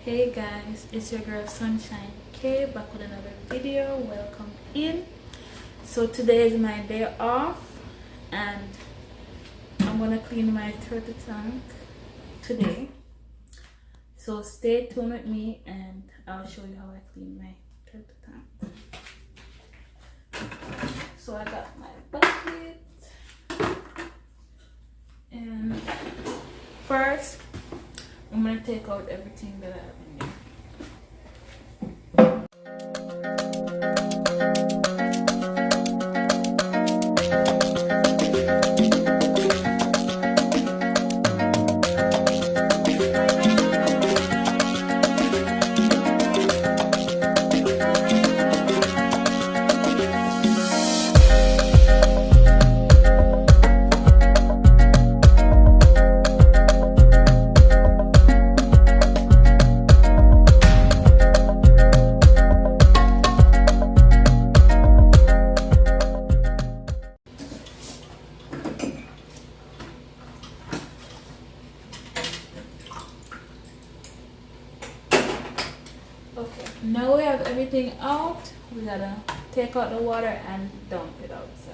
Hey guys, it's your girl Sunshine K back with another video. Welcome in. So today is my day off and I'm gonna clean my turtle tank today. So stay tuned with me and I'll show you how I clean my turtle tank. So I got my bucket and first I'm gonna take out everything that I have in here. Okay, now we have everything out. We gotta take out the water and dump it outside.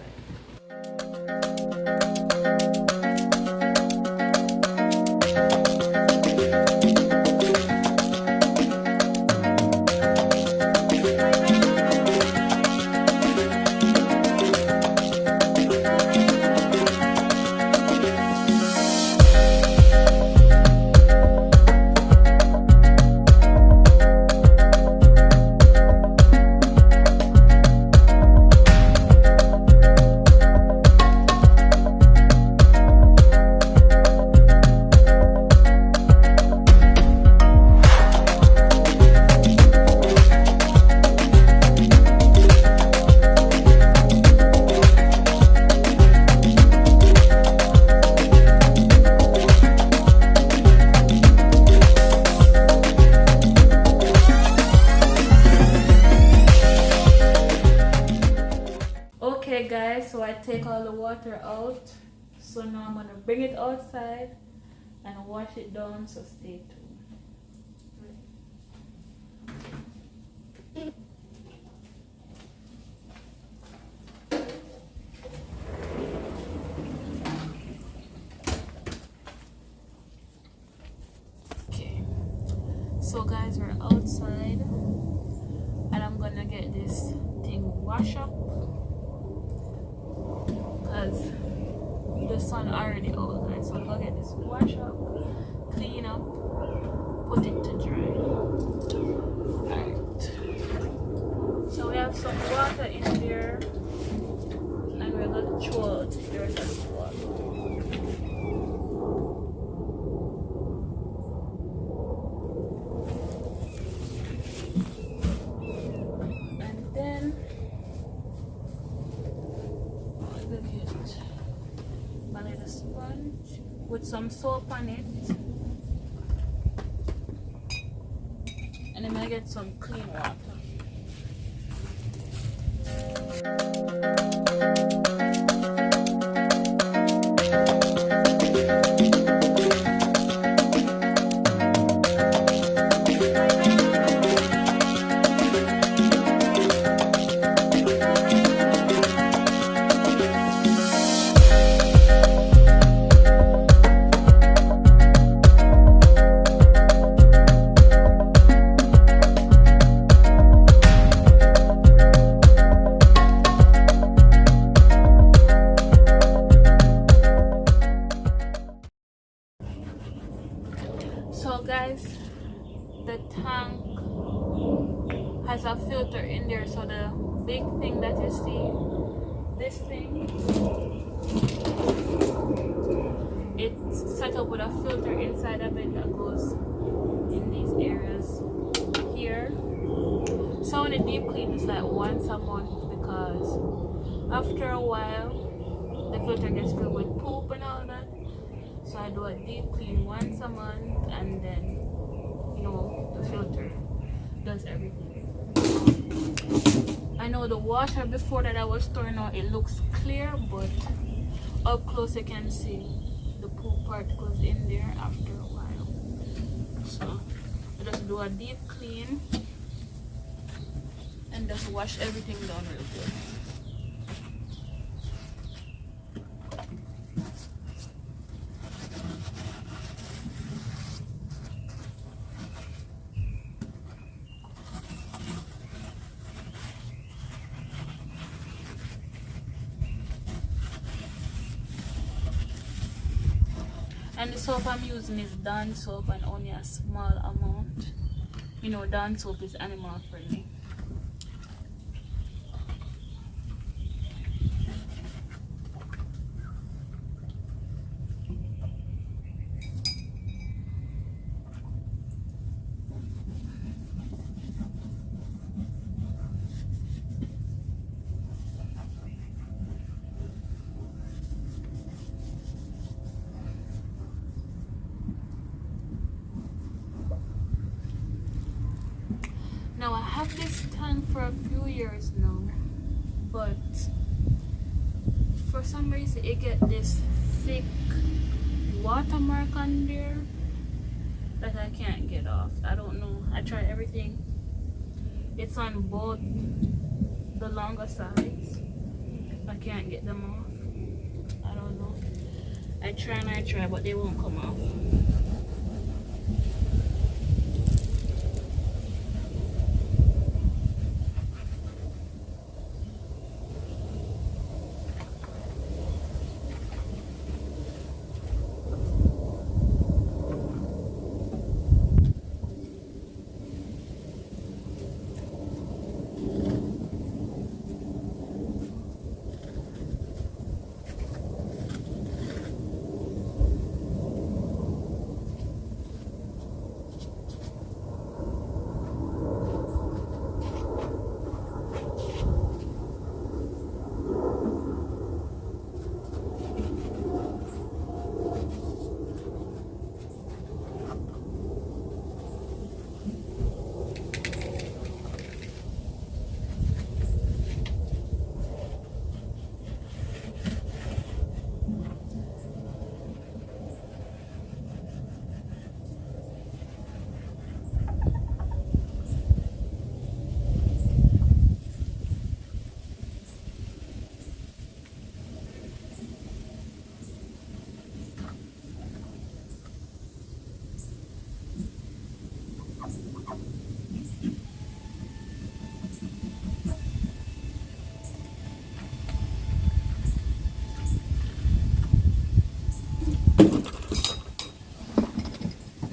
Okay guys, so I take all the water out. So now I'm gonna bring it outside and wash it down, so stay tuned. Okay, so guys, we're outside and I'm gonna get this thing washed up because the sun already out, guys. So I'm gonna get this wash up, clean up, put it to dry. Alright, so we have some water in there and we're gonna throw out the rest of the water. Sponge with some soap on it, and then I get some clean water. So guys, the tank has a filter in there, so the big thing that you see, this thing, it's set up with a filter inside of it that goes in these areas here. So when I deep clean, it's like once a month because after a while the filter gets filled with poop and all that. So I do a deep clean once a month and then, you know, the filter does everything. I know the water before that I was storing out, it looks clear, but up close you can see the poop particles in there after a while. So I just do a deep clean and just wash everything down real good. And the soap I'm using is Dawn soap, and only a small amount. You know, Dawn soap is animal friendly. Now I have this tank for a few years now, but for some reason it get this thick watermark on there that I can't get off. I don't know. I tried everything. It's on both the longer sides. I can't get them off. I don't know. I try and I try, but they won't come off.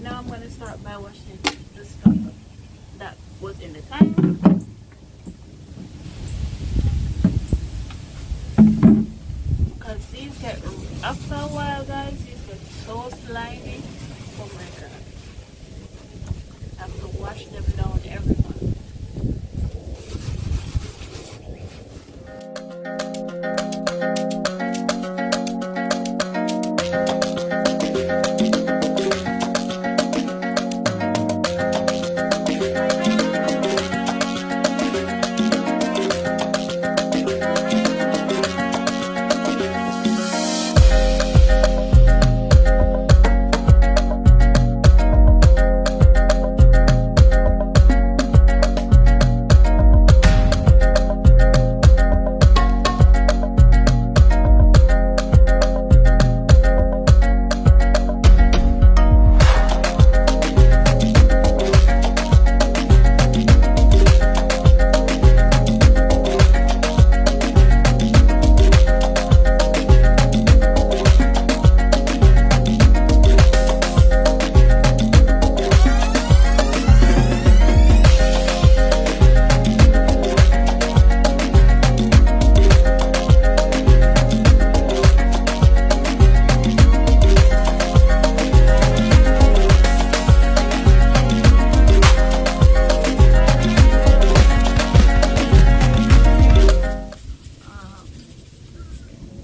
Now I'm going to start by washing the stuff that was in the tank. Because these get, after a while guys, these get so slimy. Oh my god. I have to wash them down every month.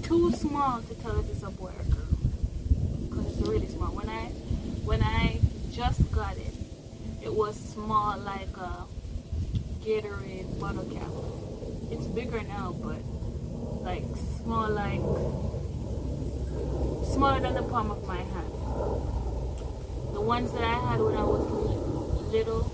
Too small to tell if it's a boy or girl, because it's really small. When I just got it, it was small like a Gatorade bottle cap. It's bigger now, but like smaller than the palm of my hand. The ones that I had when I was little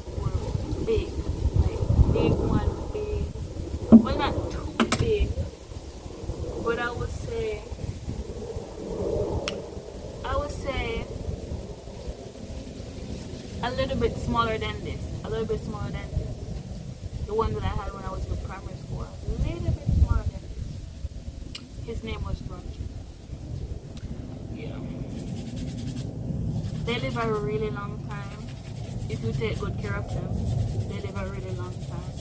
a little bit smaller than this. A little bit smaller than this. The one that I had when I was in primary school. A little bit smaller than this. His name was Roger. Yeah. They live a really long time. If you take good care of them, they live a really long time.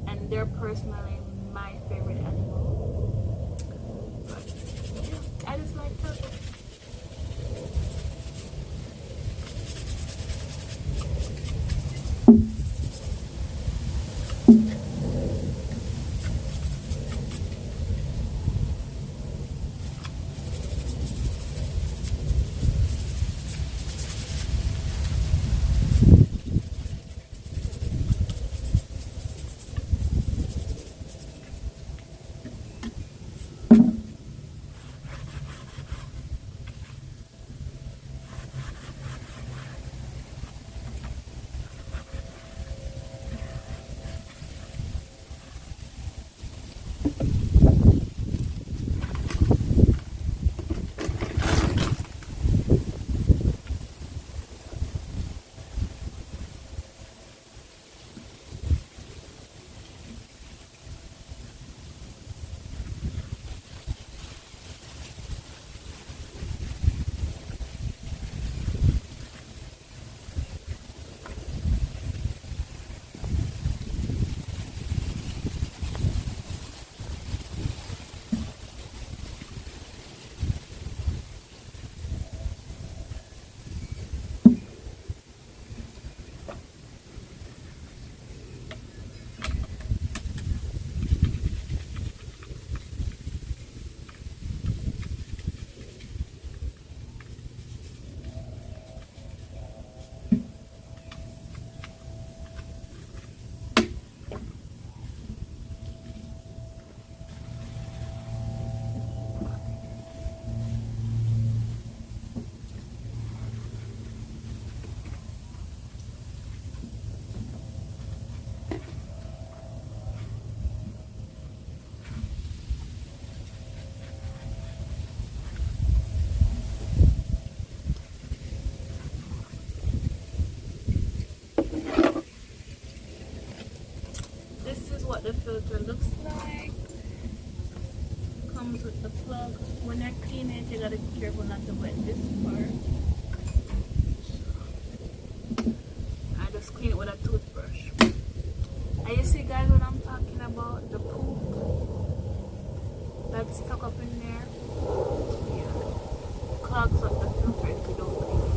And they're personally my favorite animal. But yeah, I just like turtles. What the filter looks like. Comes with the plug. When you're cleaning it, you gotta be careful not to wet this part. I just clean it with a toothbrush. And you see, guys, what I'm talking about, the poop that's stuck up in there. Yeah, clogs up the filter if you don't clean it.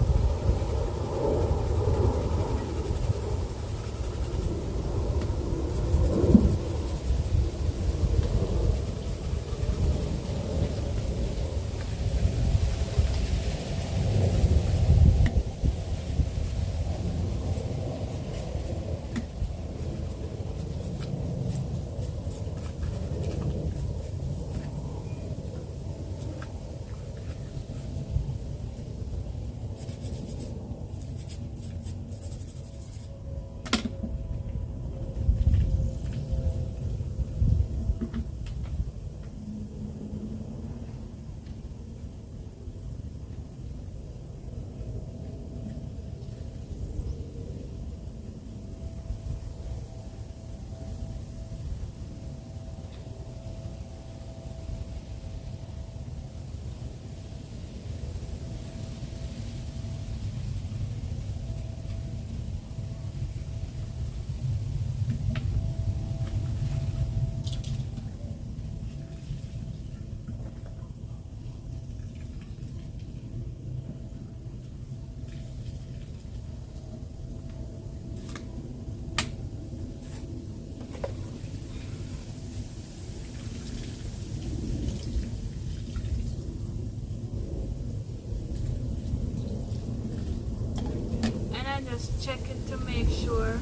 Just check it to make sure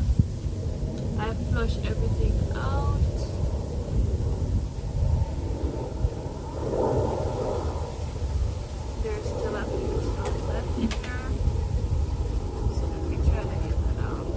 I flush everything out. There's still a few stuff left in there, so let me try to get that out.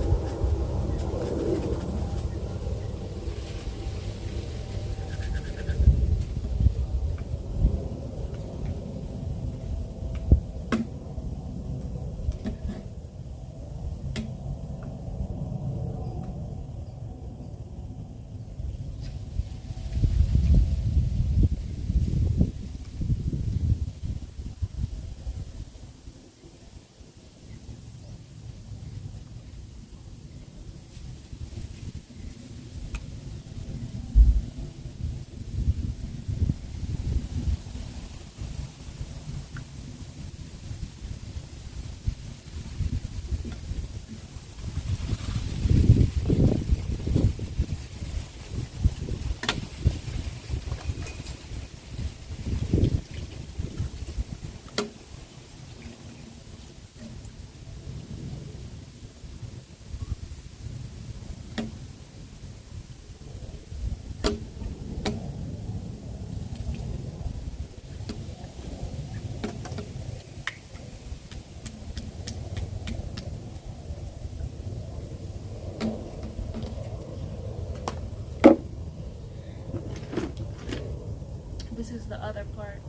this is the other part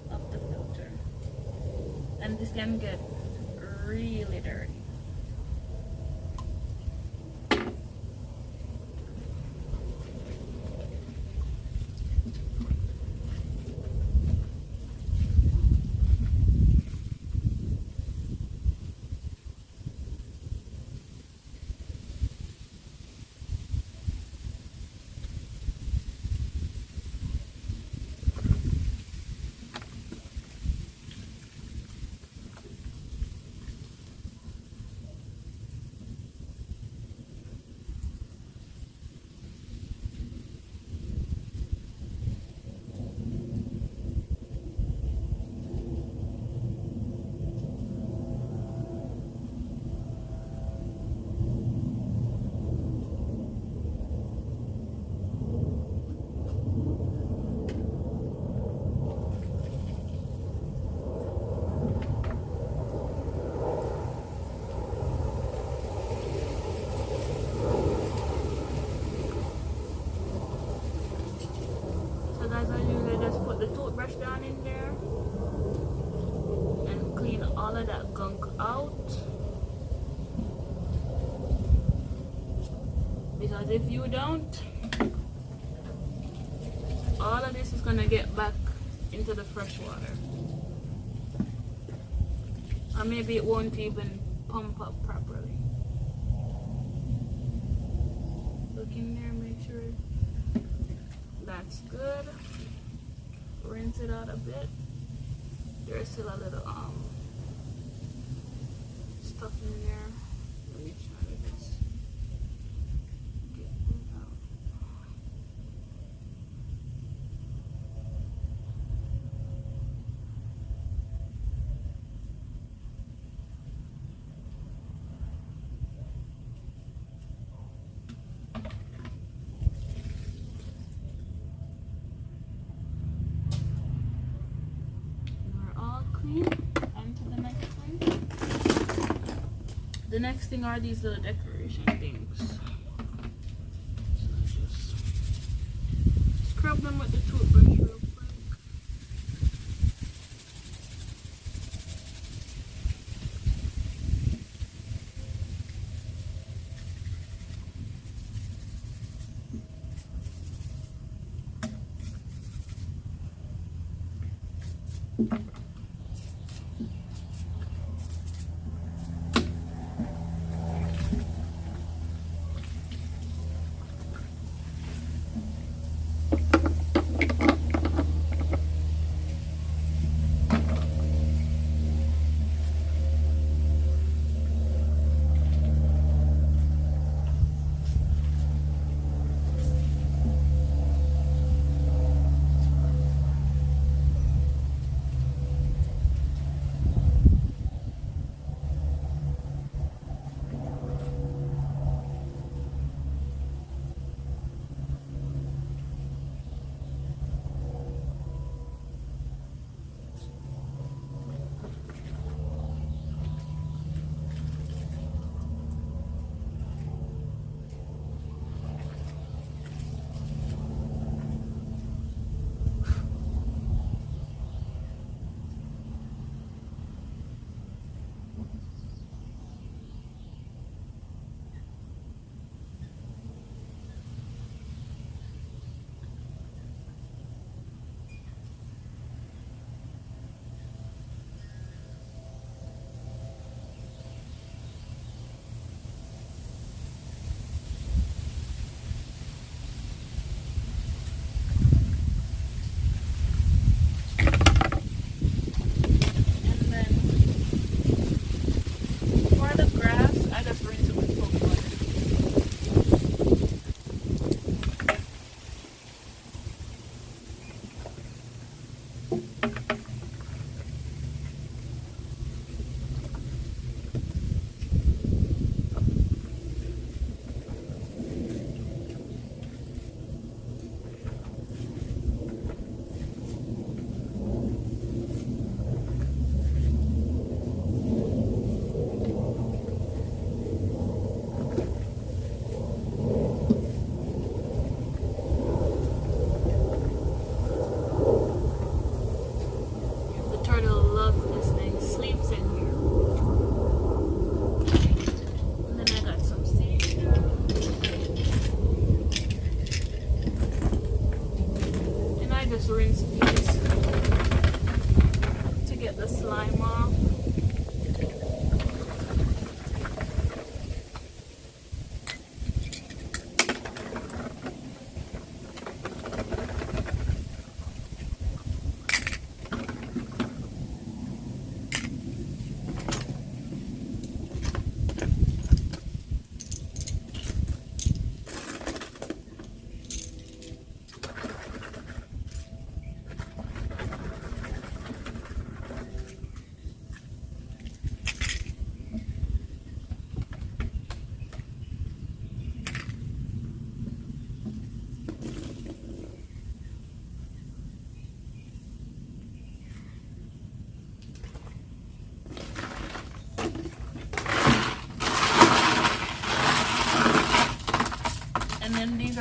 of the filter, and this can get really dirty. Brush down in there and clean all of that gunk out, because if you don't, all of this is gonna get back into the fresh water, or maybe it won't even pump up properly. Look in there, make sure that's good. Rinse it out a bit. There's still a little stuff in there. Let me try to just get it out. On to the next thing. The next thing are these little decoration things. So just scrub them with the toothbrush real quick.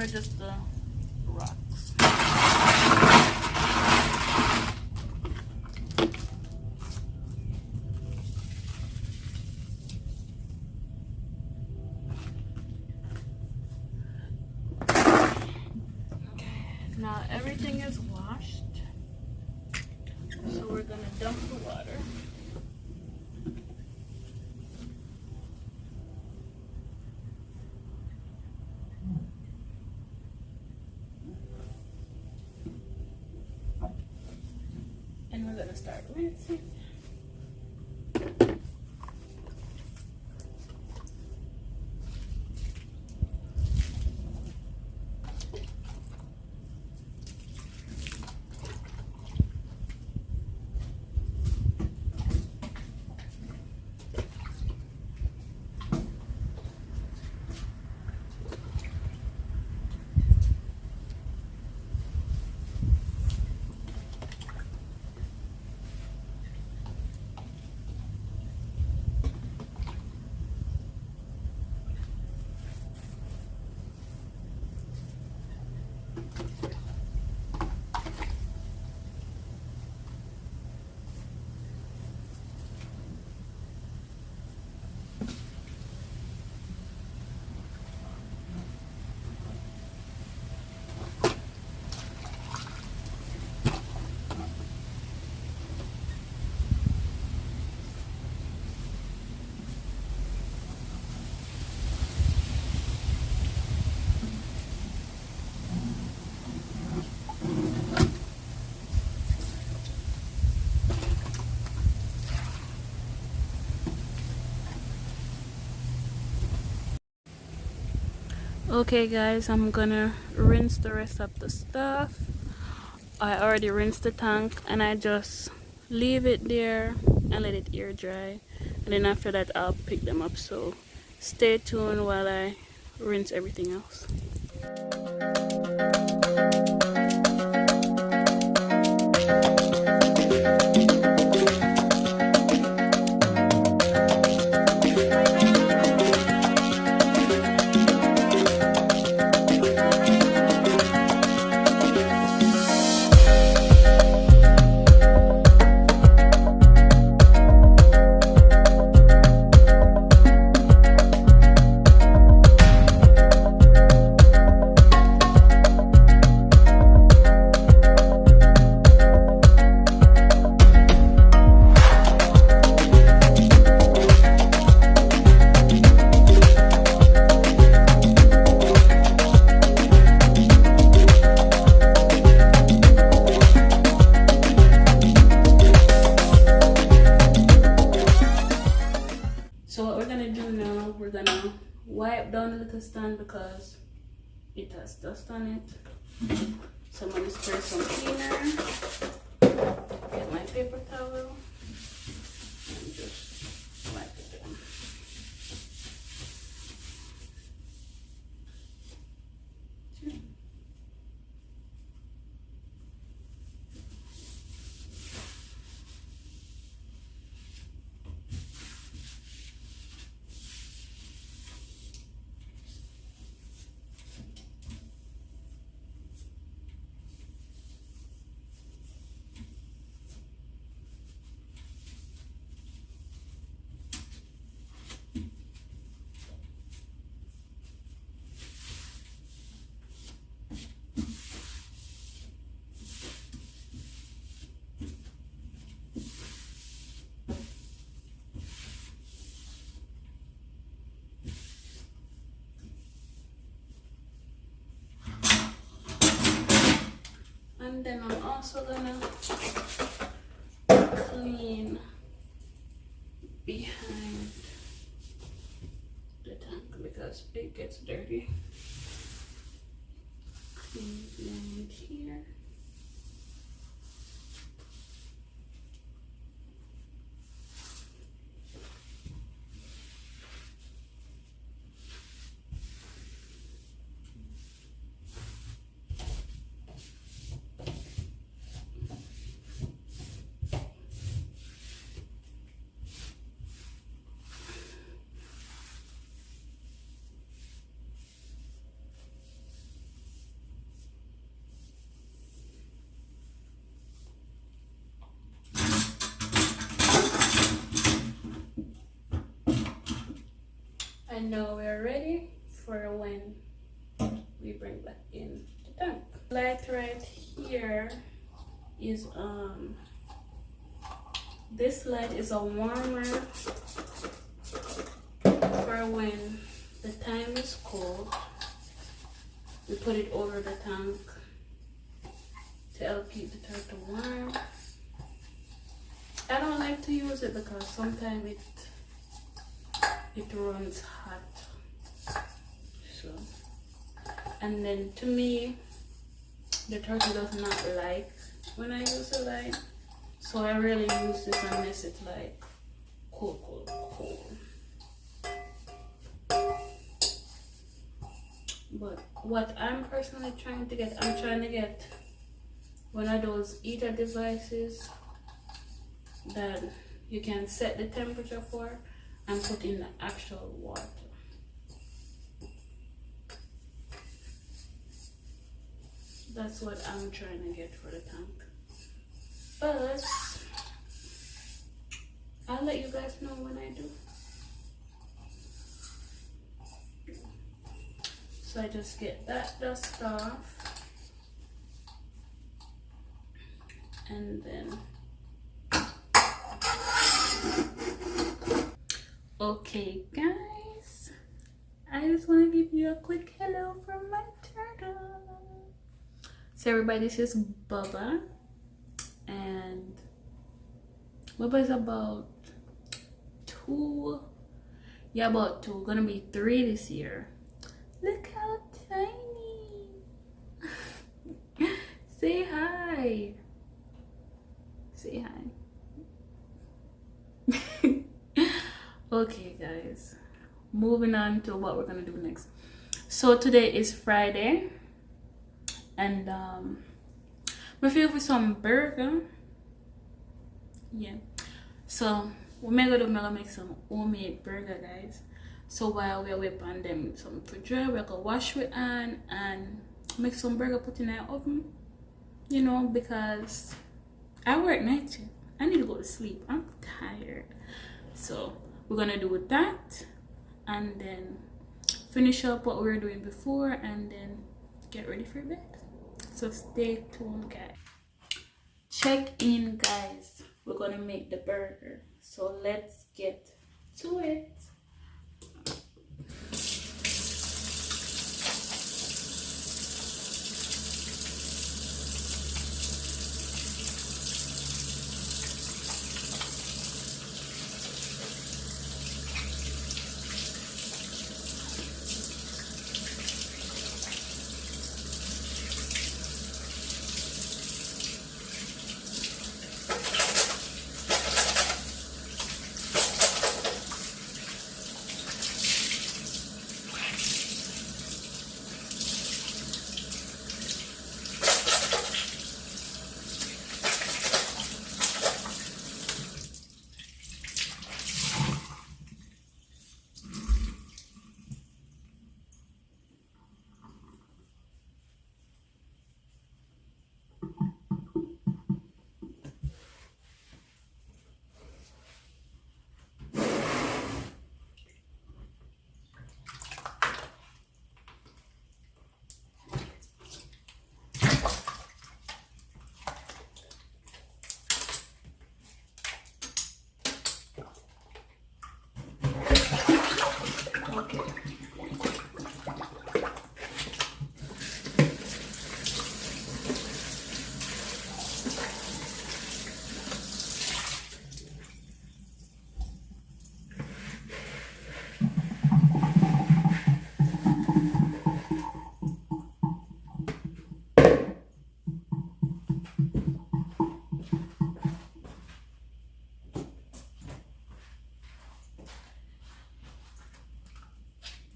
are just the rocks. Now everything is washed, so we're gonna dump the water. And we're gonna start rinsing. Okay guys, I'm gonna rinse the rest of the stuff. I already rinsed the tank and I just leave it there and let it air dry, and then after that I'll pick them up, so stay tuned while I rinse everything else. Wipe down the little stand because it has dust on it. So I'm going to spray some cleaner, get my paper towel, and just wipe it down. And then I'm also gonna clean behind the tank because it gets dirty. Clean behind here. And now we're ready for when we bring back in the tank. Light right here is this light is a warmer for when the time is cold. We put it over the tank to help keep the turtle warm. I don't like to use it because sometimes it runs hot. So, and then to me, the turtle does not like when I use the light. So I really use this unless it's like cold. But what I'm personally trying to get, I'm trying to get one of those heater devices that you can set the temperature for and put in the actual water. That's what I'm trying to get for the tank. But I'll let you guys know when I do. So I just get that dust off, and then okay guys, I just want to give you a quick hello from my turtle. So everybody, this is Bubba, and Bubba is about 2, about 2, gonna be 3 this year. Look how tiny. Say hi. Say hi. Okay guys, moving on to what we're gonna do next. So today is Friday, and we feel for some burger. Yeah, so we're gonna make some homemade burger, guys. So while we're waiting on them some to dry, we're gonna wash with hand and make some burger, put in our oven, you know, because I work night shift. I need to go to sleep. I'm tired. So we're gonna do that and then finish up what we were doing before and then get ready for bed. So stay tuned, guys. Check in, guys. We're gonna make the burger. So let's get to it.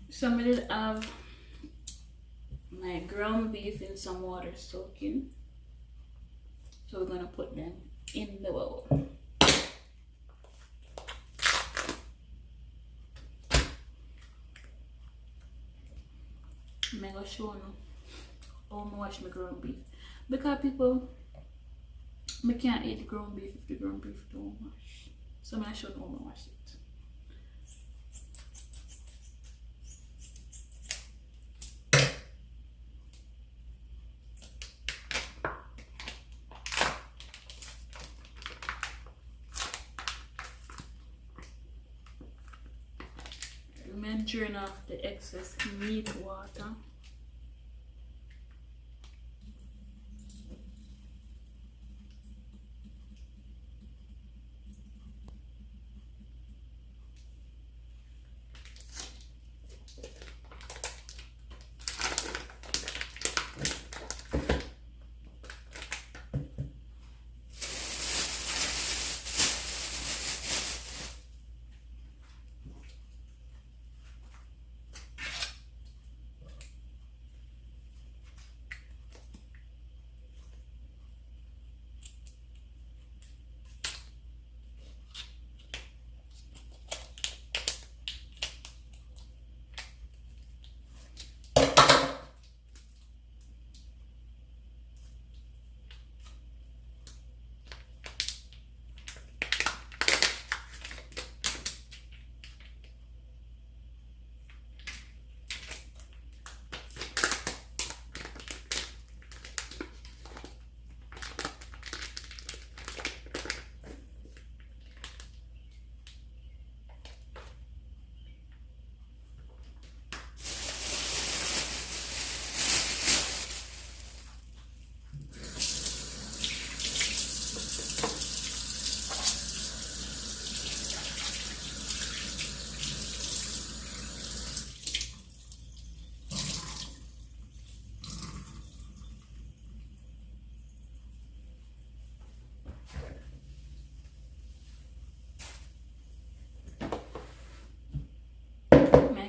So I'm gonna have my ground beef in some water soaking. So we're gonna put them in the bowl. I'm gonna show you how I wash my ground beef, because people I can't eat the ground beef if the ground beef don't wash. So I'm gonna show you how I wash it. drain off the excess meat water.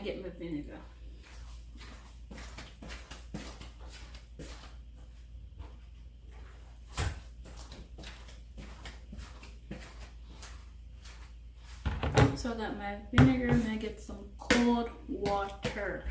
Get my vinegar. So I got my vinegar and I get some cold water.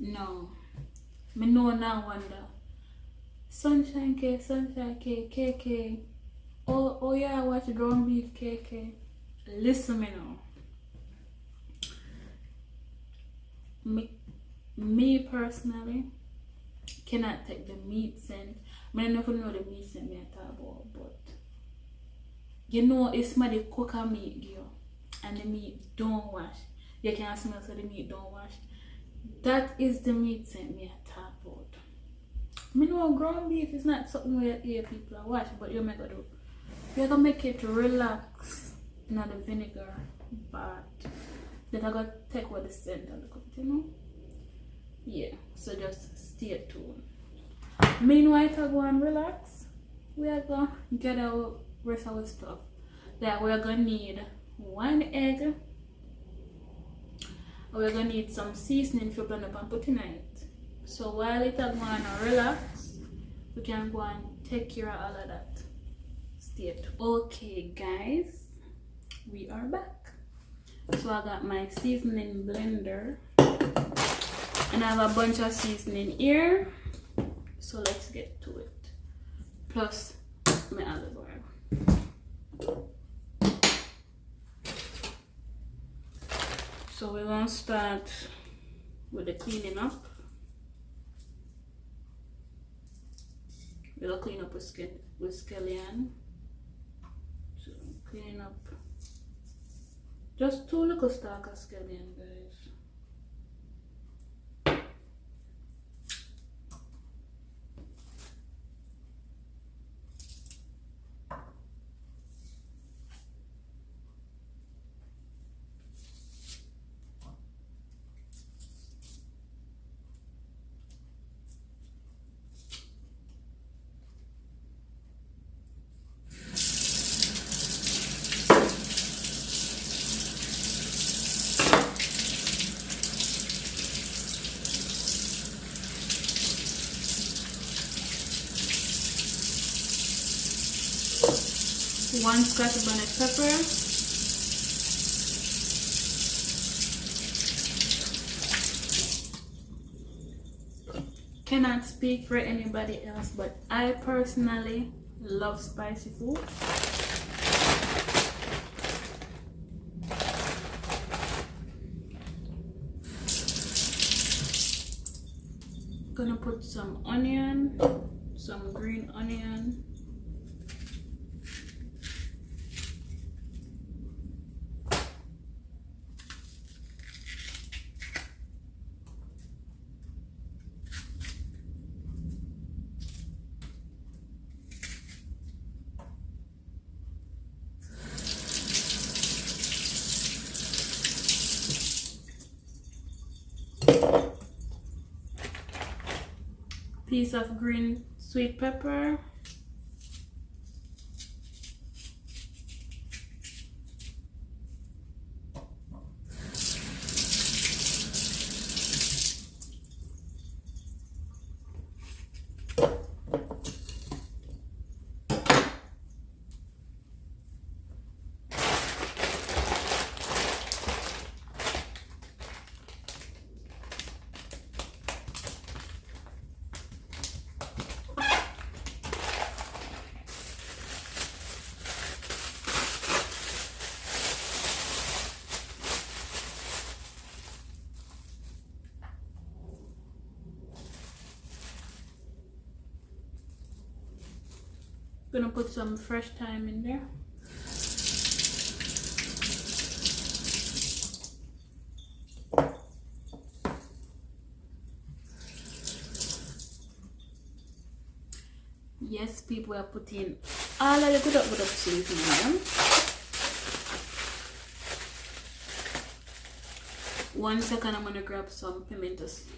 No, me know now wonder. Sunshine K, KK. Oh yeah, I watch ground beef KK. Listen me now. Me personally cannot take the meat scent. I don't know if you know the meat scent me I talk about, but you know it's somebody cook a meat girl and the meat don't wash. You can smell so the meat don't wash. That is the meat scent me I talk about. I know ground beef is not something where people are wash, but you make it do. You're gonna make it relax in the vinegar, but then I gotta take what the scent and look at it, you know? Yeah, so just stay tuned. Meanwhile, I go and relax. We are gonna get our rest of our stuff. Like we're gonna need 1 egg. We're gonna need some seasoning for blend up and put in it. So while it are going to relax, we can go and take care of all of that. Stay tuned. Okay guys, we are back. So I got my seasoning blender and I have a bunch of seasoning here. So let's get to it. Plus my olive oil. So we're gonna start with the cleaning up. We'll clean up with scallion. So cleaning up just 2 little stalks of scallion, guys. One scratch of black pepper, cannot speak for anybody else, but I personally love spicy food. Gonna put some onion, some green onion. Piece of green sweet pepper. Gonna put some fresh thyme in there. Yes, people are putting all of the good up seasoning. 1 second, I'm gonna grab some pimento seed.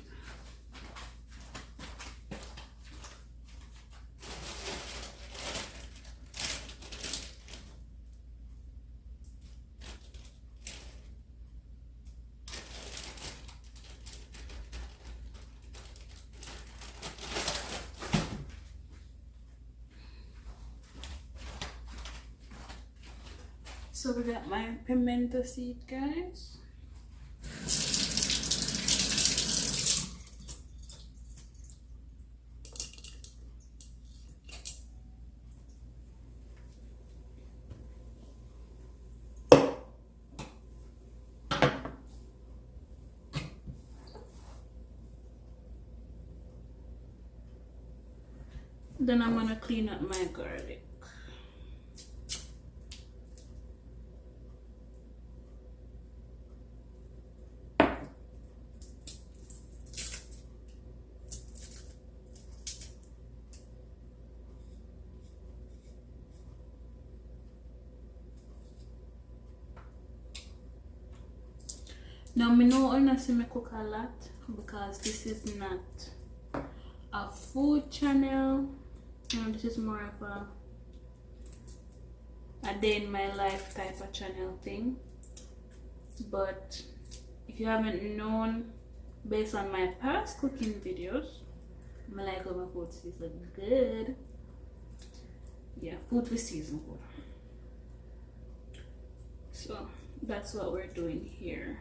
So we got my pimento seed, guys. Then I'm gonna clean up my garlic. Now, I know I see me cook a lot because this is not a food channel. This is more of a day in my life type of channel thing. But if you haven't known, based on my past cooking videos, I like how my food season good. Yeah, food with season good. So that's what we're doing here.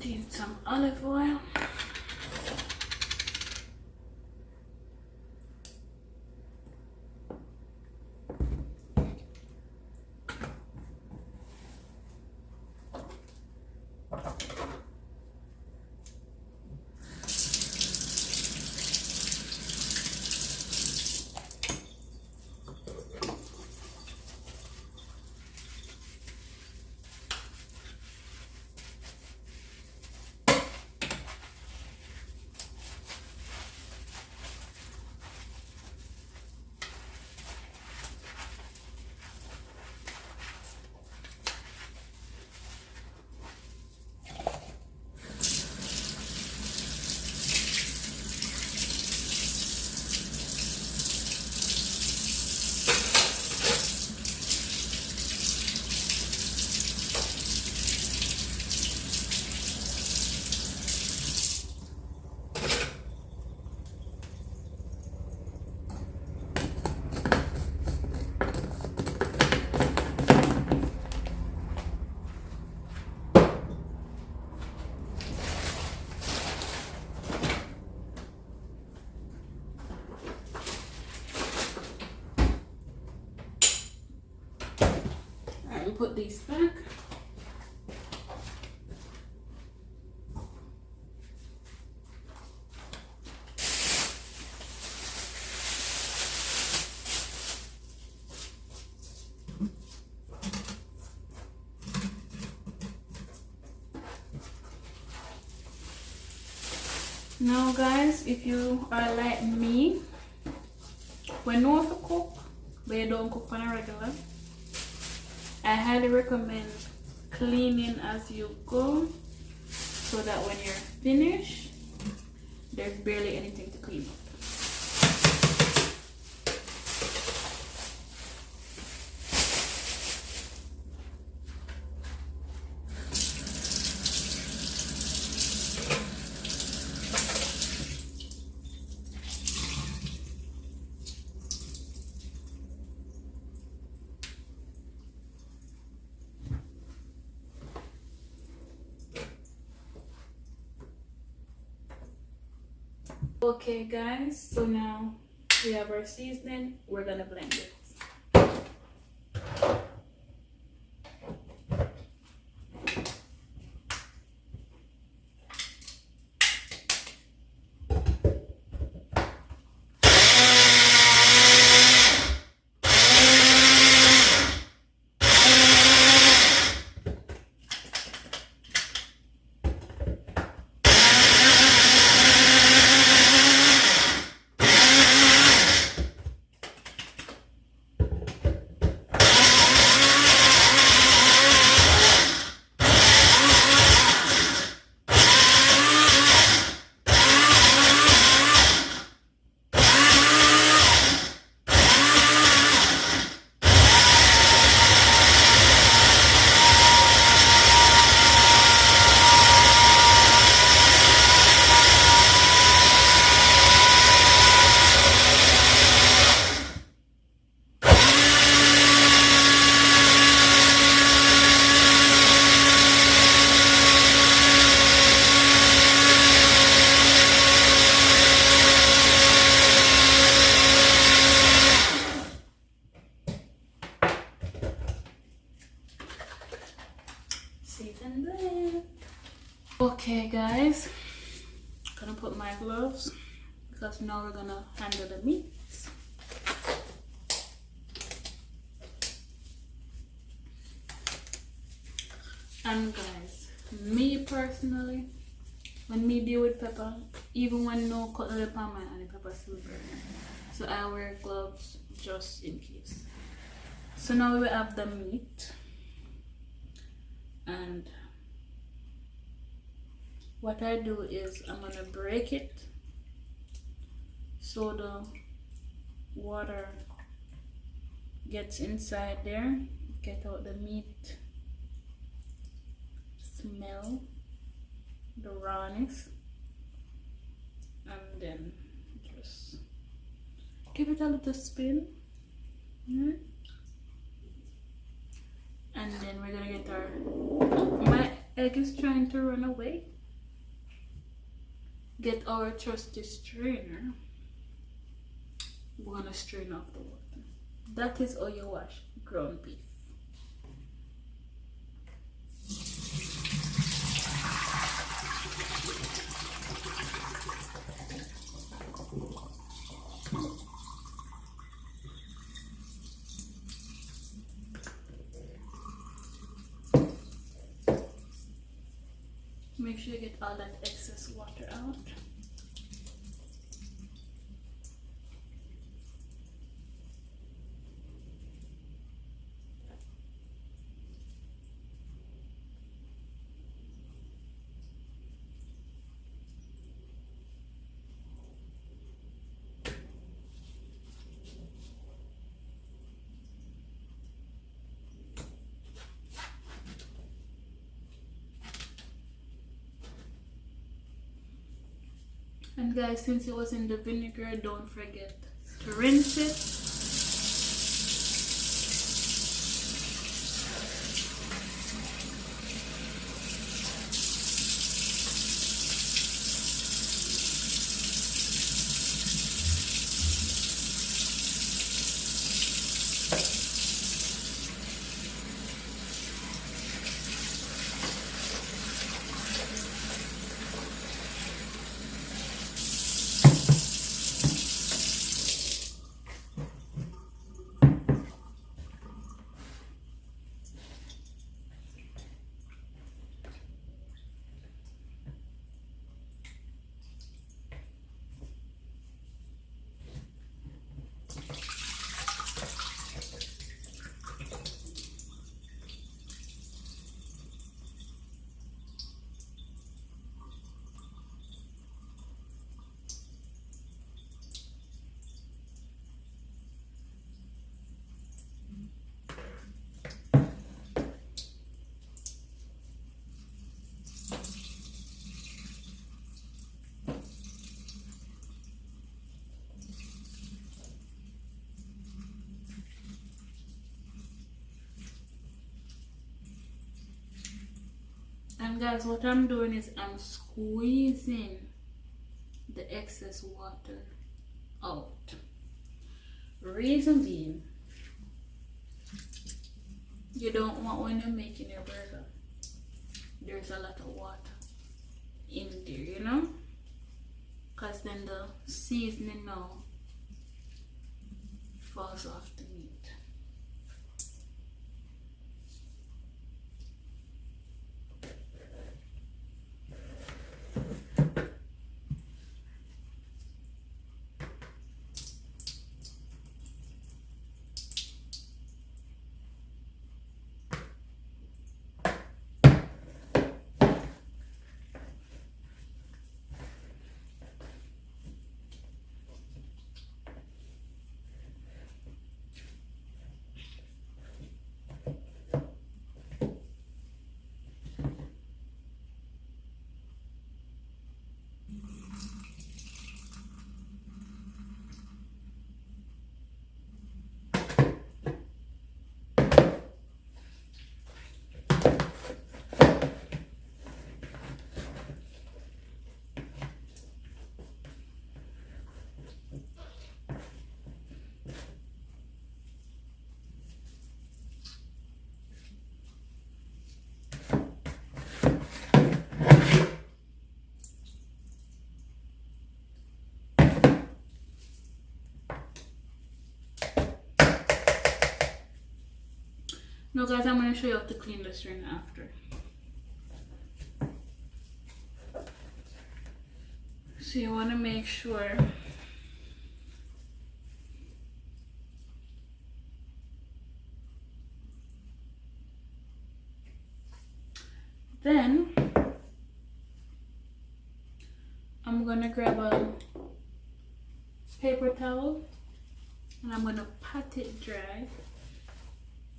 put in some olive oil. Put these back. Now guys, if you are like me, when you want to cook but you don't cook on a regular, I highly recommend cleaning as you go so that when you're finished, there's barely anything to clean up. Okay guys, so now we have our seasoning. We're gonna blend it. Okay guys, gonna put my gloves because now we're gonna handle the meat. And guys, me personally, when me deal with pepper, even when no cutlery pan and the pepper still burn, so I wear gloves just in case. So now we have the meat, and what I do is I'm gonna break it so the water gets inside there, get out the meat smell, the rawness, and then just give it a little spin. And then we're gonna get our, my egg is trying to run away. get our trusty strainer. We're gonna strain off the water. That is how you wash ground beef. Make sure you get all that excess water out. And guys, since it was in the vinegar, don't forget to rinse it. And guys, what I'm doing is I'm squeezing the excess water out. Reason being, you don't want when you're making your burger, there's a lot of water in there, you know? Because then the seasoning now falls off the meat. Now guys, I'm going to show you how to clean the strainer after. So you want to make sure then I'm going to grab a paper towel and I'm going to pat it dry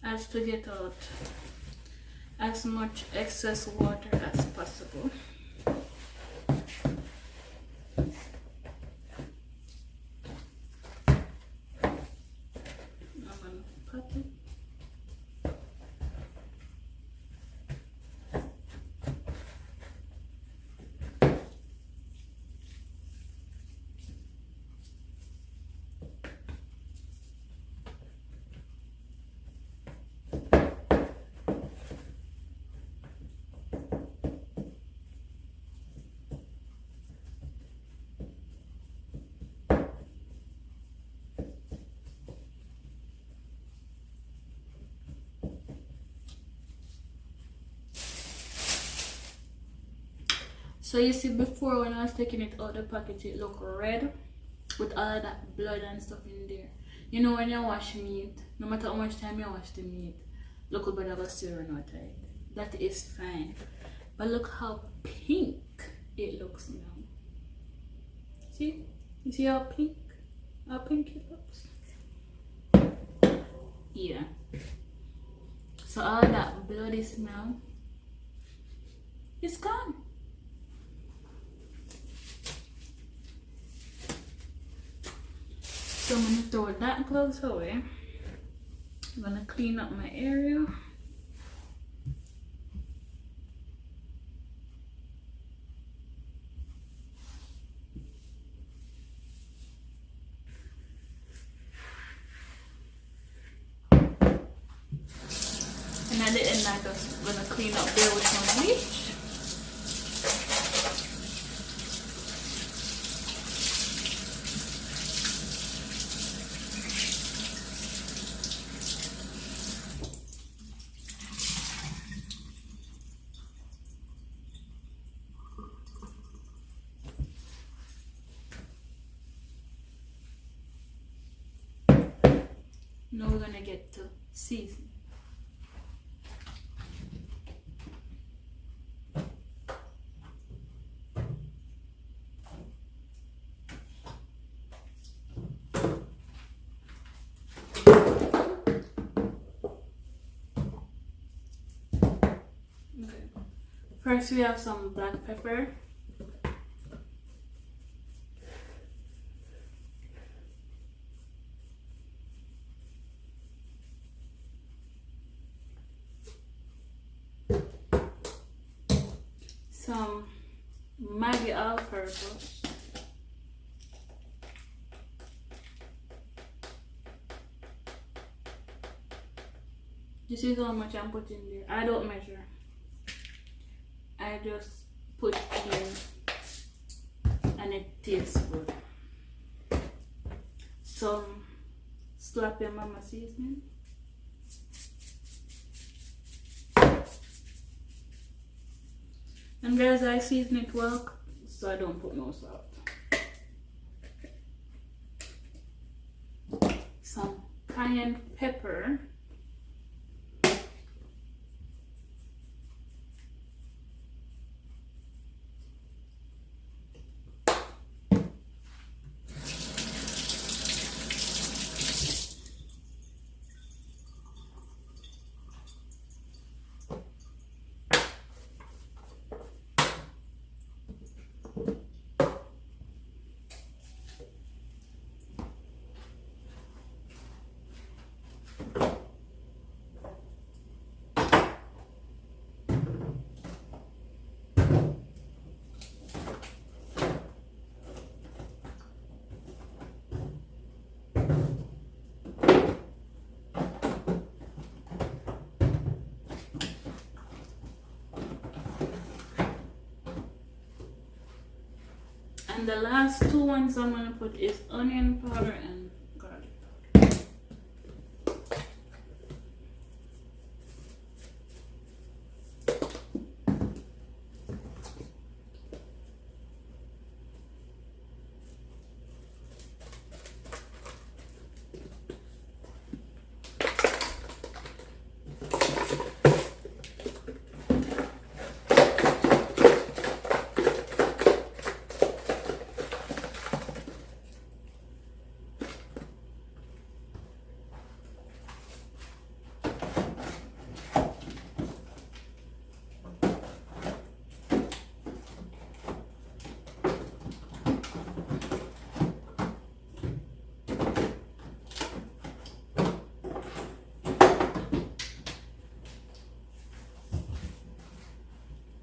as to get out as much excess water as possible. I'm going to pat it. So you see, before when I was taking it out the packet, it looked red with all of that blood and stuff in there. You know, when you wash meat, no matter how much time you wash the meat, look what I was still run out, right? That is fine. But look how pink it looks now. See? You see how pink? How pink it looks? Yeah. So all that bloody smell is gone. So I'm gonna throw that clothes away. I'm gonna clean up my area. And at the end, I'm just gonna clean up there with some bleach. Now we're gonna get to season. Okay. First we have some black pepper. Some Maggi all-purpose. This is how much I'm putting there. I don't measure. I just put in and it tastes good. Some Slappy Mama seasoning. And guys, I season it well, so I don't put no salt. Some cayenne pepper. And the last two ones I'm gonna put is onion powder and garlic powder.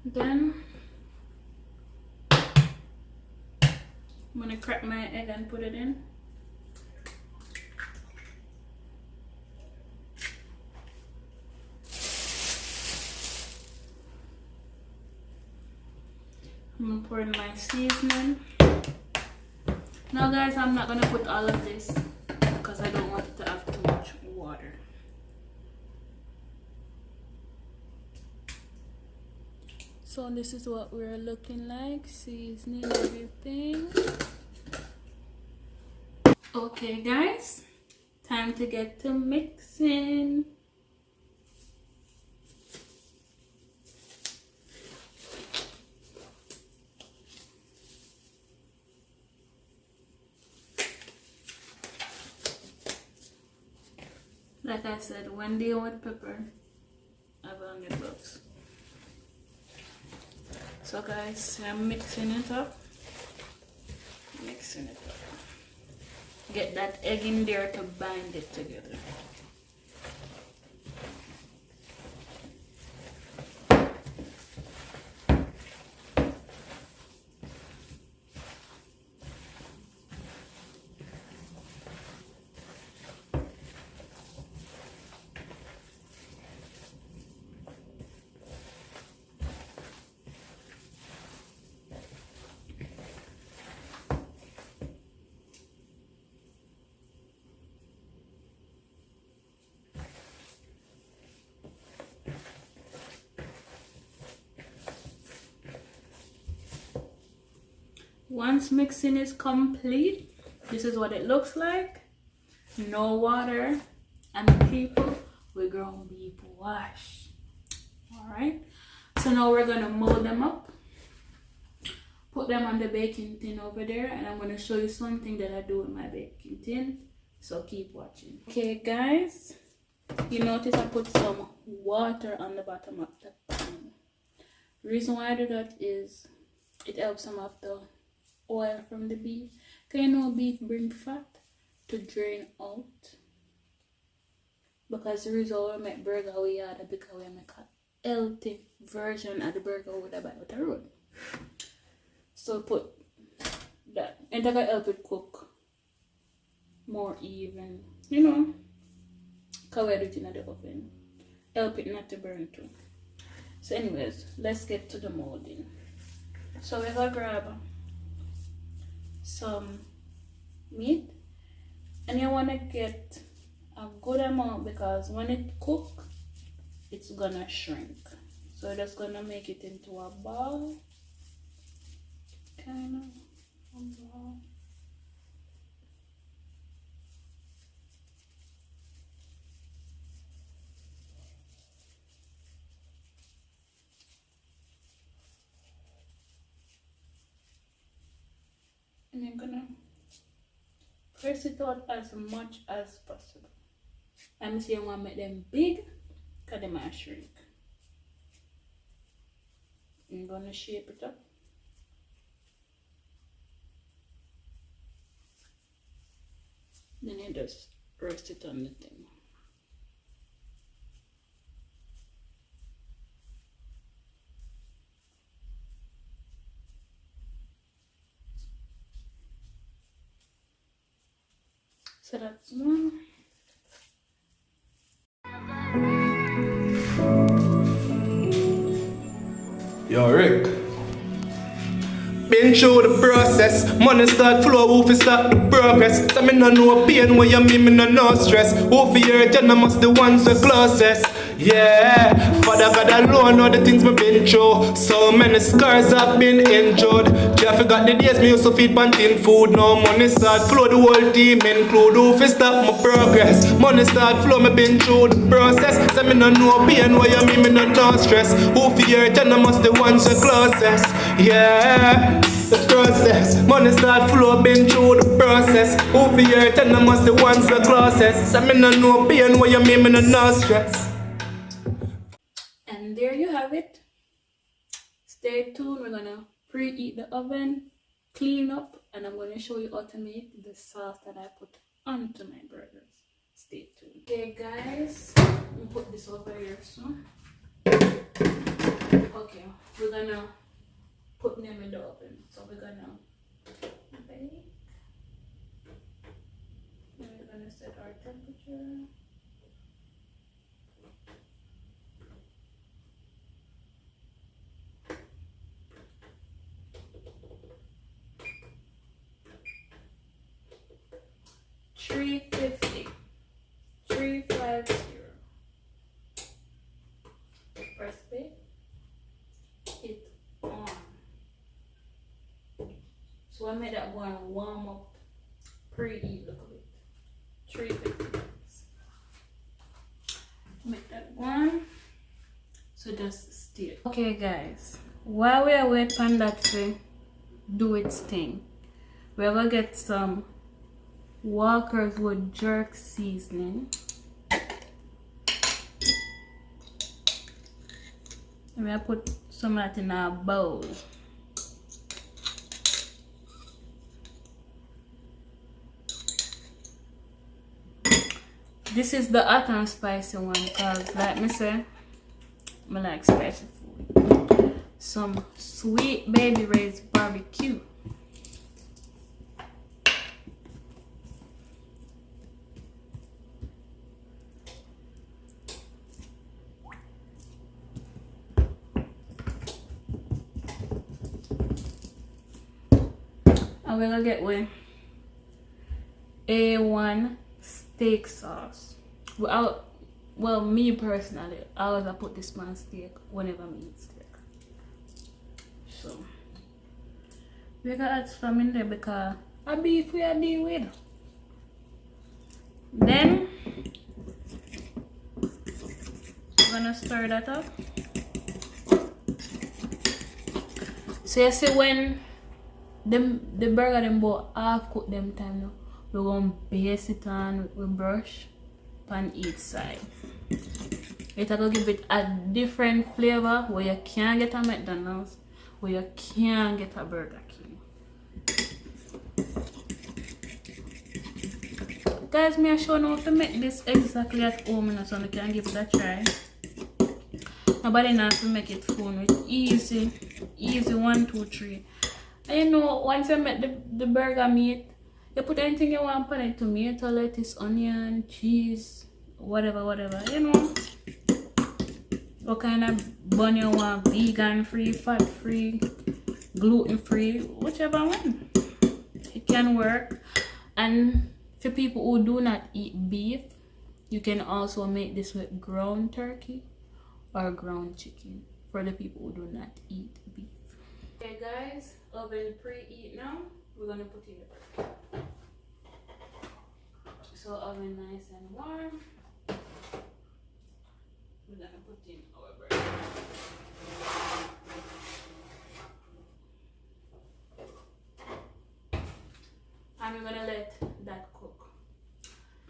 Then I'm gonna crack my egg and put it in. I'm gonna pour in my seasoning. Now guys, I'm not gonna put all of this because I don't want it to have too much water. So this is what we're looking like, seasoning everything. Okay guys, time to get to mixing. Like I said, when do you want pepper? $100. So guys, I'm mixing it up. Get that egg in there to bind it together. Once mixing is complete, this is what it looks like. No water, and the people we ground beef wash. Alright, so now we're gonna mold them up, put them on the baking tin over there, and I'm gonna show you something that I do with my baking tin, so keep watching. Okay guys, you notice I put some water on the bottom of the pan. The reason why I do that is it helps some of the oil from the beef. Because you know beef bring fat to drain out. Because the reason why we make burger we add because we make a healthy version of the burger with a buy with a road. So put that, and that can help it cook more even, you know, because we do it in the oven. Help it not to burn too. So anyways, let's get to the molding. So we're gonna grab some meat, and you want to get a good amount because when it cooks it's gonna shrink. So we're just gonna make it into a ball, kind of a ball. And I'm gonna press it out as much as possible. I'm saying I want to make them big because they might shrink. I'm gonna shape it up. Then you just rest it on the thing. So that's one. Yo, Rick. Been through the process, money start flow, who fi stop the progress. So me no know pain when you mean, me no know stress. Who fi hurt you, no must the ones the closest. Yeah, Father God alone know the things me been through. So many scars have been injured. Can't forget the days me used to feed panting food. Now money start flow, the whole team include. Who fi stop my progress? Money start flow, me been through the process. So me no know pain when you mean, me no know stress. Who fi hurt you, no must the ones the closest. Yeah, the process. Money start flow, been through the process. Who fi hurt you, no must the ones the closest. So me no know pain when you mean, me no know stress. And there you have it. Stay tuned. We're gonna preheat the oven, clean up, and I'm gonna show you how to make the sauce that I put onto my burgers. Stay tuned. Okay guys, let me put this over here soon. Okay, we're gonna put them in the oven. So we're gonna bake. And we're gonna set our temperature. Press bake. Hit So I made that one warm up, preheat a little bit. 350. Make that one. So just stir. Okay guys, while we are waiting for that to do its thing, we're gonna get some Walker's Wood jerk seasoning. And we'll put some of that in our bowl. This is the hot and spicy one because, like me say, I like spicy food. Some Sweet Baby Ray's barbecue. And we're gonna get with A1 steak sauce. Well, me personally, I always put this on steak whenever I eat steak. So we gotta add some in there because a beef we are deal with. Then we're gonna stir that up. So you see when the burger them both half cook them time now, we're gonna base it on with brush on each side. It will give it a different flavor where you can't get a McDonald's, where you can't get a Burger King. Guys, me I show you how to make this exactly at home, so you can give it a try. Nobody knows to make it fun with easy 1, 2, 3. And you know, once you make the burger meat, you put anything you want on it, tomato, lettuce, onion, cheese, whatever, you know. What kind of bun you want, vegan free, fat free, gluten free, whichever one. It can work. And for people who do not eat beef, you can also make this with ground turkey or ground chicken for the people who do not eat beef. Okay guys, oven preheat now. We're gonna put in the burger. So oven nice and warm. We're gonna put in our burger. And we're gonna let that cook.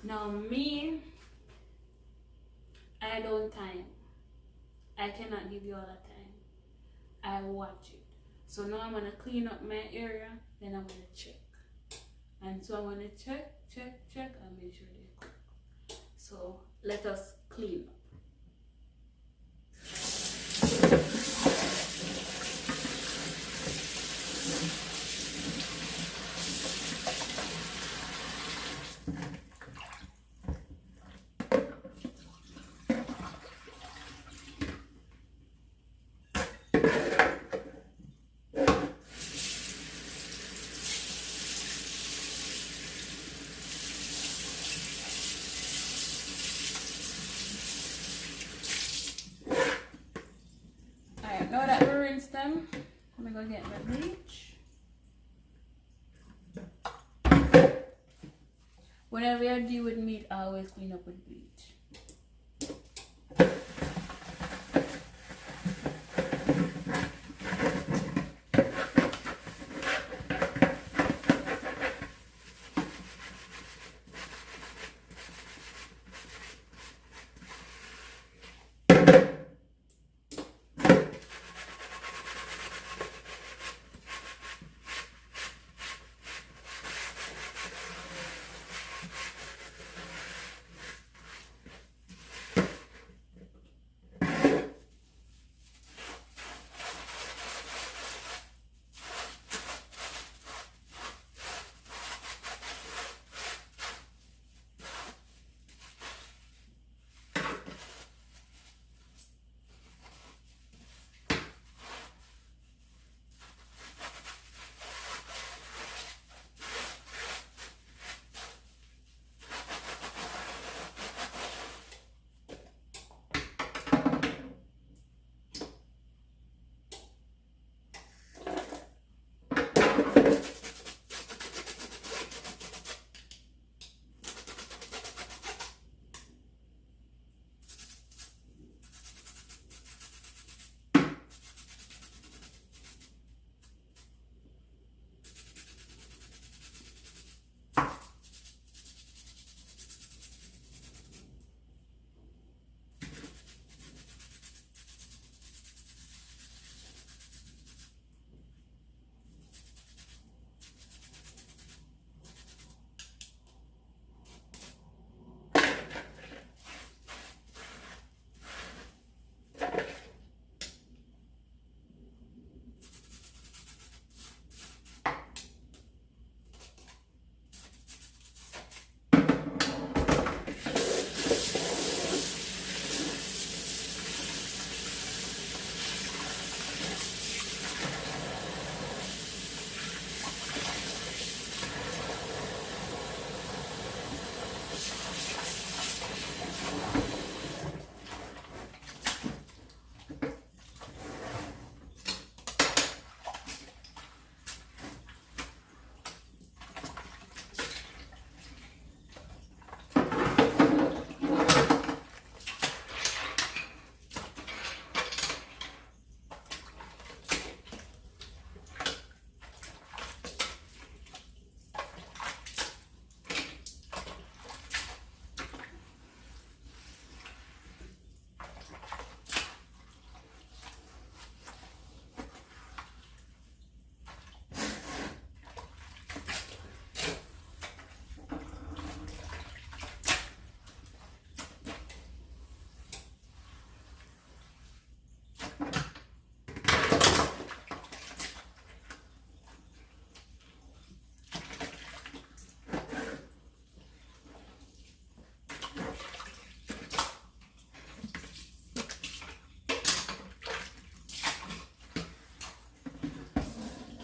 Now me, I don't time. I cannot give you all the time. I watch it. So now I'm gonna clean up my area, then I'm gonna check. And so I'm gonna check and make sure they cook. So let us clean up. Now that we rinse them, I'm gonna get my bleach. Whenever I deal with meat, I always clean up with bleach.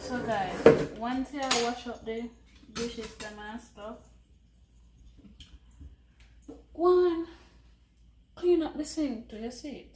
So guys, once I wash up the dishes and stuff, go on, clean up the sink. Do you see it?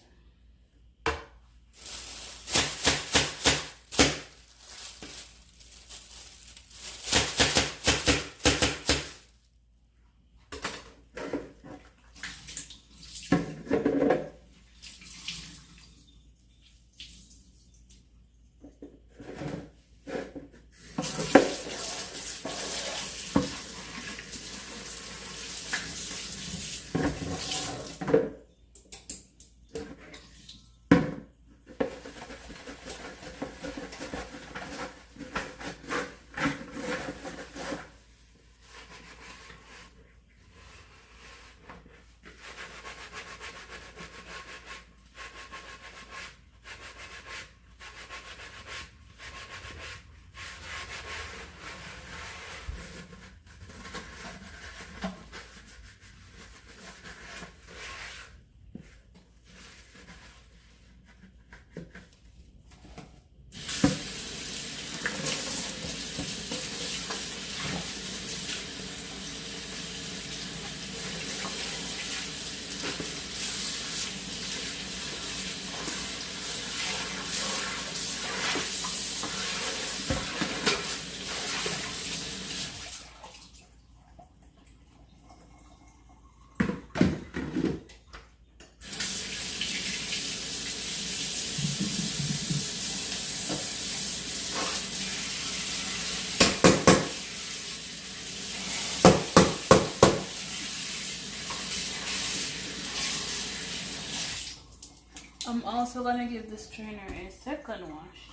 I'm also gonna give this strainer a second wash.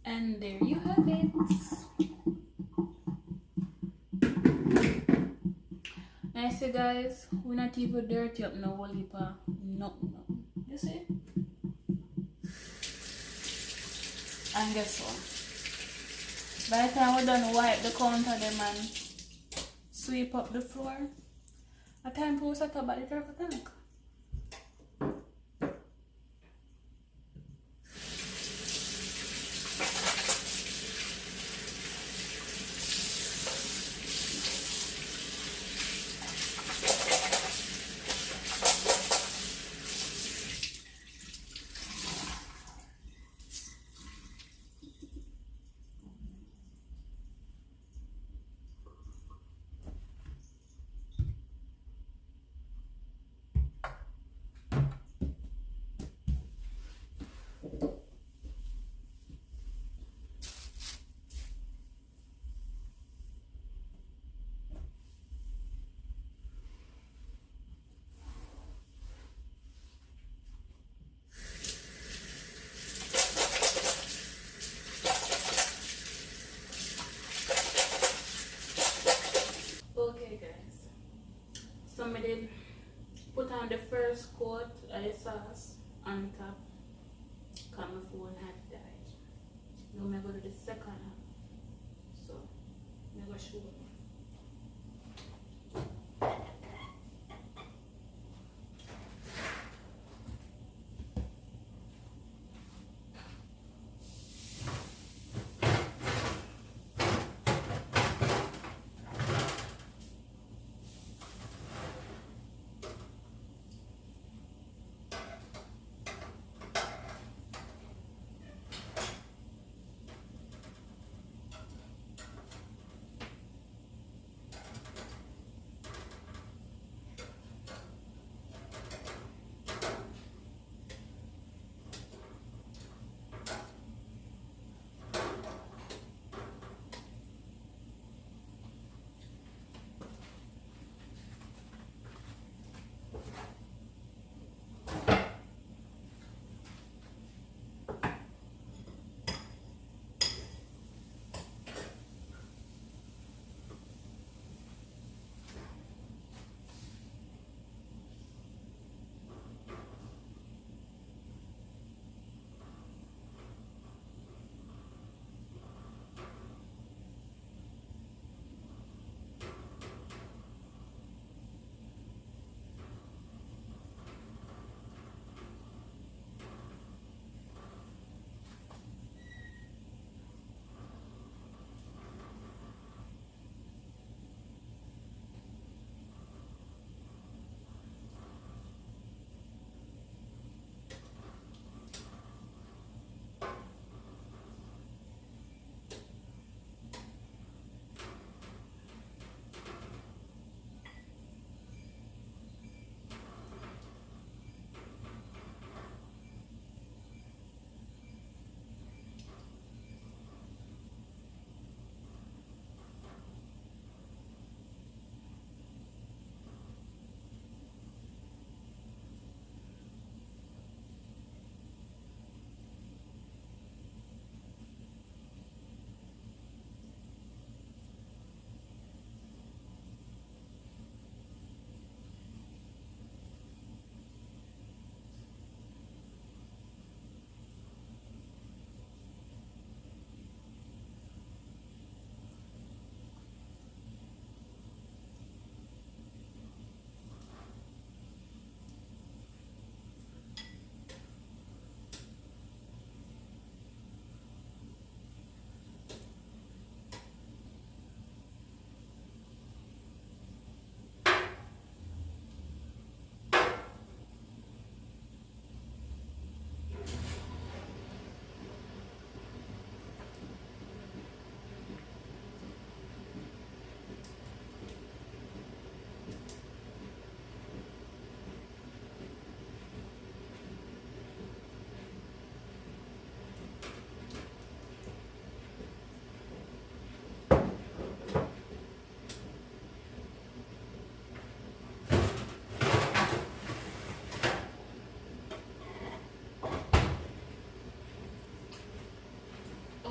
And there you have it. Now see guys, we're not even dirty up no whole heap of no. You see? And guess what? By the time we're done wipe the counter them and sweep up the floor, a time for us to talk about the turkey tank. Okay guys, so I did put on the first coat of the sauce on top because my phone had died. Now I'm going to do the second half. So I'm going to show you.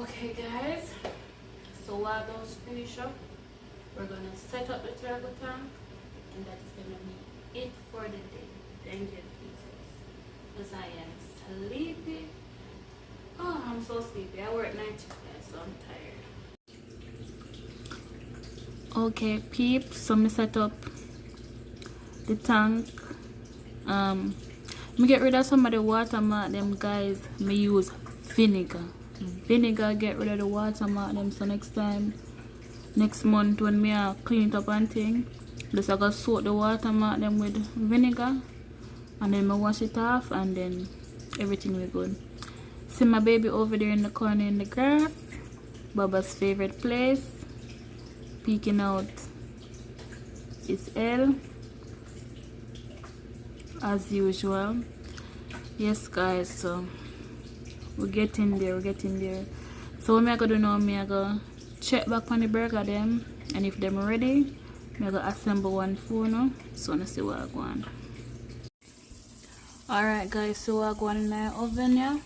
Okay guys, so while those finish up, we're gonna set up the turtle tank, and that is gonna be it for the day. Thank you, Jesus, because I am sleepy. Oh, I'm so sleepy. I work night shift guys, so I'm tired. Okay peeps, so me set up the tank. Me get rid of some of the watermark them guys. Me use vinegar get rid of the watermark them, so next month when me clean it up and thing, just I go soak the watermark them with vinegar, and then me wash it off, and then everything will good. See my baby over there in the corner in the grass, Baba's favorite place, peeking out is Elle as usual. Yes guys, so we're getting there. So what I go do now, I go check back on the burger them, and if them ready, I go assemble one phone. So let's see what I go on. Alright guys, so I go on in my oven now,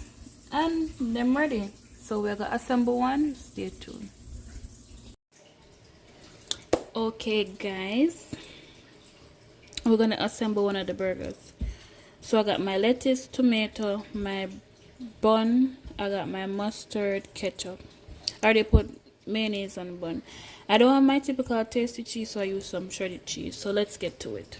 and them ready. So we're gonna assemble one. Stay tuned. Okay guys, we're gonna assemble one of the burgers. So I got my lettuce, tomato, my bun, I got my mustard, ketchup. I already put mayonnaise on the bun. I don't have my typical tasty cheese, so I use some shredded cheese. So let's get to it.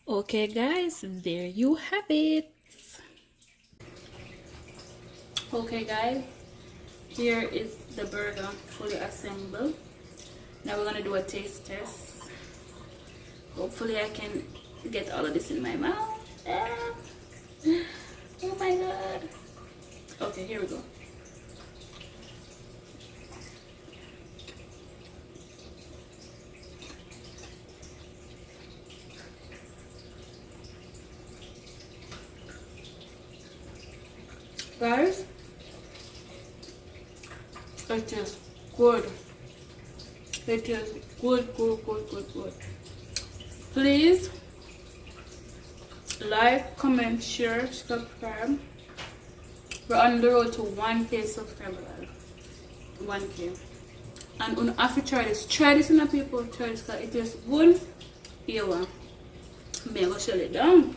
Okay guys, there you have it. Okay guys, here is the burger fully assembled. Now we're gonna do a taste test. Hopefully I can get all of this in my mouth. Oh my god. Okay, here we go. Guys, it is good. It is good. Please like, comment, share, subscribe. We're on the road to 1K subscribers. 1K. And you have to try this. Try this, people. Try this because it is good. Here, I'm going to shut it down.